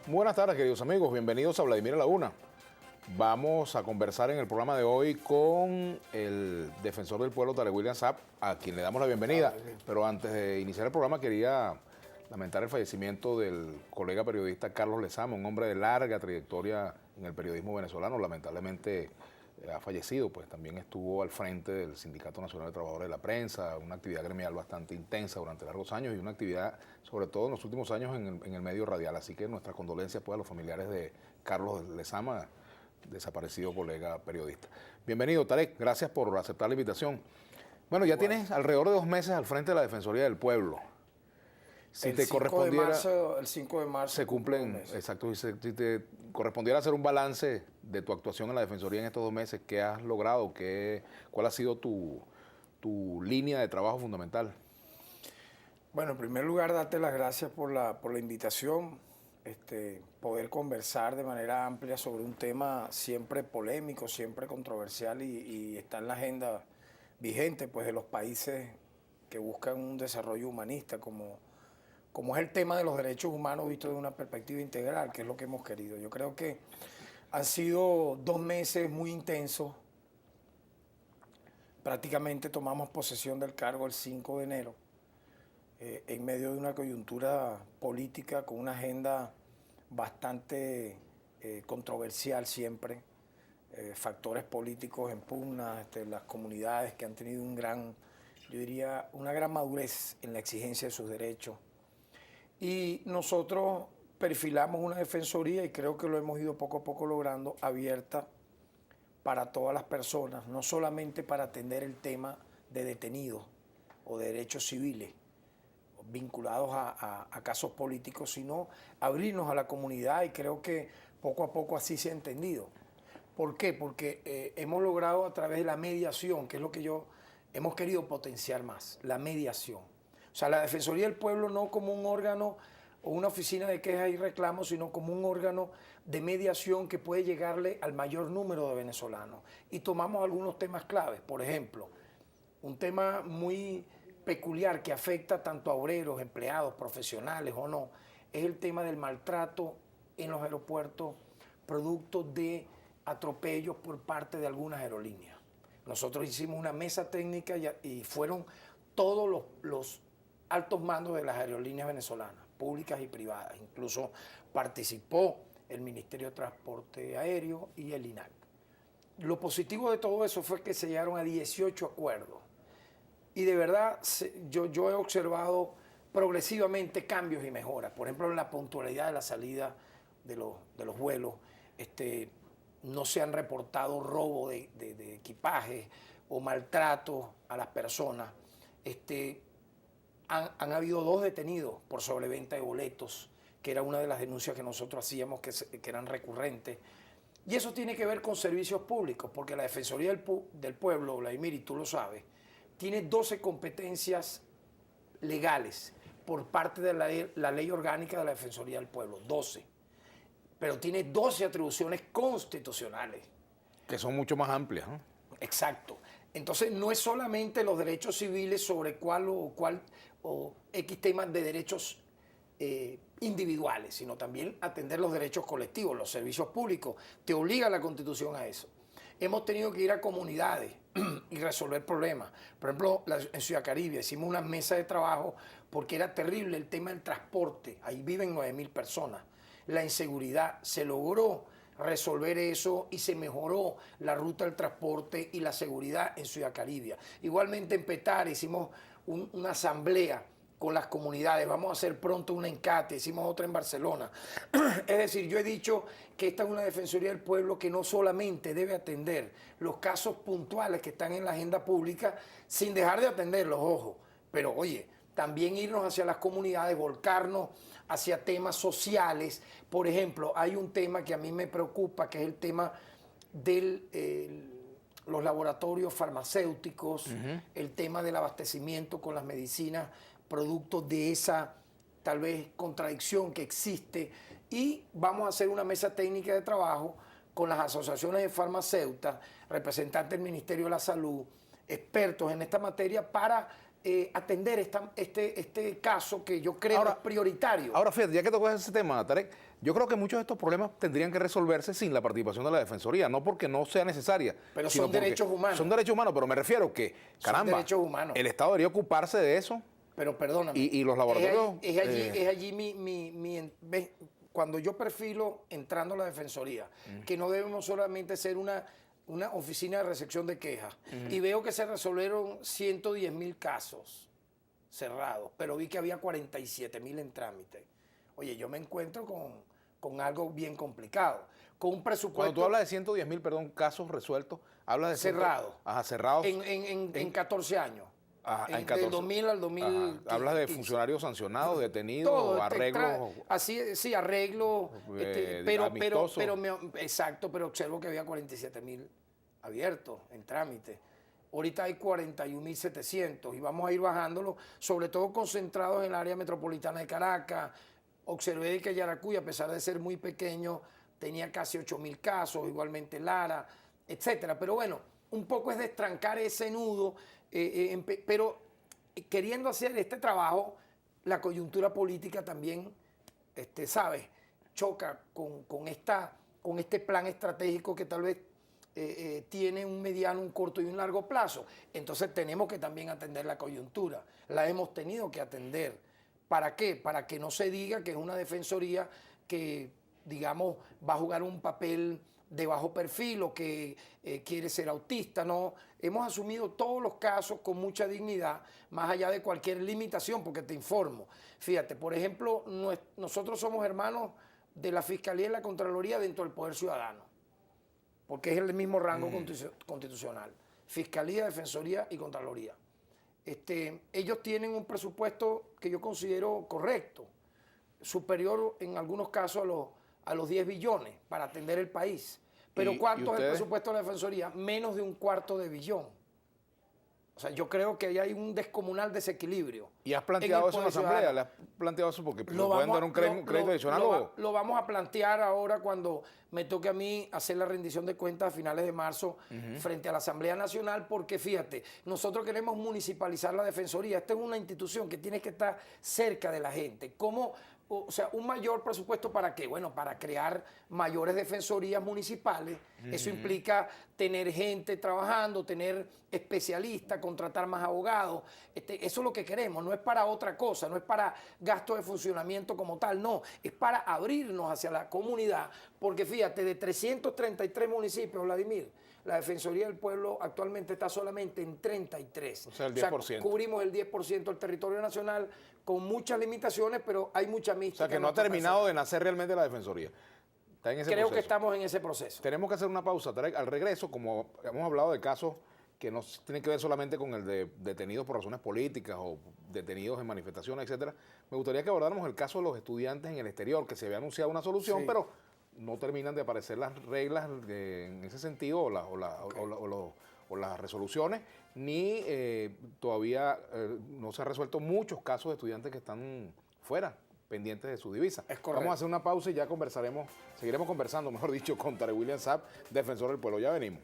Buenas tardes, queridos amigos. Bienvenidos a Vladimir a la Una. Vamos a conversar en el programa de hoy con el defensor del pueblo, Tarek William Saab, a quien le damos la bienvenida. Pero antes de iniciar el programa quería lamentar el fallecimiento del colega periodista Carlos Lezama, un hombre de larga trayectoria en el periodismo venezolano. Lamentablemente ha fallecido, pues también estuvo al frente del Sindicato Nacional de Trabajadores de la Prensa, una actividad gremial bastante intensa durante largos años y una actividad, sobre todo en los últimos años, en el medio radial. Así que nuestras condolencias pues, a los familiares de Carlos Lezama, desaparecido colega periodista. Bienvenido, Tarek, gracias por aceptar la invitación. Bueno, ya tienes alrededor de 2 meses al frente de la Defensoría del Pueblo. Si te correspondiera, el 5 de marzo se cumplen, exacto, si te correspondiera hacer un balance de tu actuación en la Defensoría en estos 2 meses, ¿qué has logrado? ¿Cuál ha sido tu línea de trabajo fundamental? Bueno, en primer lugar, darte las gracias por la invitación, poder conversar de manera amplia sobre un tema siempre polémico, siempre controversial y está en la agenda vigente pues, de los países que buscan un desarrollo humanista como es el tema de los derechos humanos visto desde una perspectiva integral, que es lo que hemos querido. Yo creo que han sido 2 meses muy intensos. Prácticamente tomamos posesión del cargo el 5 de enero, en medio de una coyuntura política con una agenda bastante controversial siempre, factores políticos en pugna, las comunidades que han tenido yo diría, una gran madurez en la exigencia de sus derechos. Y nosotros perfilamos una defensoría y creo que lo hemos ido poco a poco logrando, abierta para todas las personas, no solamente para atender el tema de detenidos o de derechos civiles vinculados a casos políticos, sino abrirnos a la comunidad y creo que poco a poco así se ha entendido. ¿Por qué? Porque hemos logrado a través de la mediación, que es lo que hemos querido potenciar más, la mediación. O sea, la Defensoría del Pueblo no como un órgano o una oficina de quejas y reclamos, sino como un órgano de mediación que puede llegarle al mayor número de venezolanos. Y tomamos algunos temas claves. Por ejemplo, un tema muy peculiar que afecta tanto a obreros, empleados, profesionales o no, es el tema del maltrato en los aeropuertos, producto de atropellos por parte de algunas aerolíneas. Nosotros hicimos una mesa técnica y fueron todos los altos mandos de las aerolíneas venezolanas, públicas y privadas. Incluso participó el Ministerio de Transporte Aéreo y el INAC. Lo positivo de todo eso fue que se llegaron a 18 acuerdos. Y de verdad, yo he observado progresivamente cambios y mejoras. Por ejemplo, en la puntualidad de la salida de los vuelos, no se han reportado robo de equipaje o maltrato a las personas. Han habido 2 detenidos por sobreventa de boletos, que era una de las denuncias que nosotros hacíamos que eran recurrentes. Y eso tiene que ver con servicios públicos, porque la Defensoría del Pueblo, Vladimir, y tú lo sabes, tiene 12 competencias legales por parte de la ley orgánica de la Defensoría del Pueblo, 12. Pero tiene 12 atribuciones constitucionales. Que son mucho más amplias, ¿no? Exacto. Entonces no es solamente los derechos civiles sobre cuál o X temas de derechos individuales, sino también atender los derechos colectivos, los servicios públicos. Te obliga la Constitución a eso. Hemos tenido que ir a comunidades y resolver problemas. Por ejemplo, en Ciudad Caribe hicimos una mesa de trabajo porque era terrible el tema del transporte. Ahí viven 9.000 personas. La inseguridad, se logró resolver eso y se mejoró la ruta del transporte y la seguridad en Ciudad Caribe. Igualmente en Petare hicimos una asamblea con las comunidades, vamos a hacer pronto una en Cate, hicimos otra en Barcelona. Es decir, yo he dicho que esta es una Defensoría del Pueblo que no solamente debe atender los casos puntuales que están en la agenda pública, sin dejar de atenderlos, ojo, pero oye, también irnos hacia las comunidades, volcarnos hacia temas sociales. Por ejemplo, hay un tema que a mí me preocupa, que es el tema de los laboratorios farmacéuticos, el tema del abastecimiento con las medicinas, producto de esa tal vez contradicción que existe. Y vamos a hacer una mesa técnica de trabajo con las asociaciones de farmacéuticas, representantes del Ministerio de la Salud, expertos en esta materia para atender este caso que yo creo es prioritario. Ahora, fíjate, ya que tocas ese tema, Tarek, yo creo que muchos de estos problemas tendrían que resolverse sin la participación de la Defensoría, no porque no sea necesaria. Pero sino son porque derechos humanos. Son derechos humanos, pero me refiero que, caramba, derechos humanos. El Estado debería ocuparse de eso. Pero perdóname. Y los laboratorios. Es allí cuando yo perfilo entrando a la Defensoría, que no debemos solamente ser una oficina de recepción de quejas. Y veo que se resolvieron 110.000 casos cerrados, pero vi que había 47.000 en trámite. Oye, yo me encuentro con algo bien complicado. Con un presupuesto... Cuando tú hablas de 110.000, perdón, casos resueltos, hablas de... Cerrados. Ajá, cerrados. En 14 años. Ajá, en 14. Del 2000 al 2015. Hablas de funcionarios sancionados, detenidos, todo, arreglos. Así, sí, arreglos. Amistosos. Exacto, pero observo que había 47.000 abiertos en trámite. Ahorita hay 41.700 y vamos a ir bajándolo, sobre todo concentrados en el área metropolitana de Caracas. Observé que Yaracuy, a pesar de ser muy pequeño, tenía casi 8.000 casos, igualmente Lara, etcétera. Pero bueno, un poco es destrancar ese nudo, pero queriendo hacer este trabajo, la coyuntura política también, ¿sabes?, choca con este plan estratégico que tal vez tiene un mediano, un corto y un largo plazo. Entonces tenemos que también atender la coyuntura. La hemos tenido que atender. ¿Para qué? Para que no se diga que es una defensoría que, digamos, va a jugar un papel de bajo perfil o que quiere ser autista, ¿no? Hemos asumido todos los casos con mucha dignidad, más allá de cualquier limitación, porque te informo. Fíjate, por ejemplo, nosotros somos hermanos de la Fiscalía y la Contraloría dentro del Poder Ciudadano, porque es el mismo rango constitucional. Fiscalía, Defensoría y Contraloría. Ellos tienen un presupuesto que yo considero correcto, superior en algunos casos a los 10 billones para atender el país. Pero ¿cuánto es el presupuesto de la Defensoría? Menos de un cuarto de billón. O sea, yo creo que ahí hay un descomunal desequilibrio. ¿Y has planteado eso en la Asamblea? ¿Le has planteado eso porque pueden dar un crédito adicional? Lo vamos a plantear ahora cuando me toque a mí hacer la rendición de cuentas a finales de marzo frente a la Asamblea Nacional, porque fíjate, nosotros queremos municipalizar la Defensoría. Esta es una institución que tiene que estar cerca de la gente. ¿Cómo? O sea, un mayor presupuesto ¿para qué? Bueno, para crear mayores defensorías municipales. Eso implica tener gente trabajando, tener especialistas, contratar más abogados. Eso es lo que queremos, no es para otra cosa, no es para gastos de funcionamiento como tal, no. Es para abrirnos hacia la comunidad, porque fíjate, de 333 municipios, Vladimir, la Defensoría del Pueblo actualmente está solamente en 33. O sea, el 10%. O sea, cubrimos el 10% del territorio nacional con muchas limitaciones, pero hay mucha mística. O sea, que no ha terminado de nacer realmente la Defensoría. Está en ese proceso. Creo que estamos en ese proceso. Tenemos que hacer una pausa. Al regreso, como hemos hablado de casos que no tienen que ver solamente con el de detenidos por razones políticas o detenidos en manifestaciones, etcétera, me gustaría que abordáramos el caso de los estudiantes en el exterior, que se había anunciado una solución, Sí. pero no terminan de aparecer las reglas en ese sentido o las resoluciones, ni todavía no se han resuelto muchos casos de estudiantes que están fuera, pendientes de su divisa. Es correcto. Vamos a hacer una pausa y ya seguiremos conversando, mejor dicho, con Tarek William Saab, defensor del pueblo. Ya venimos.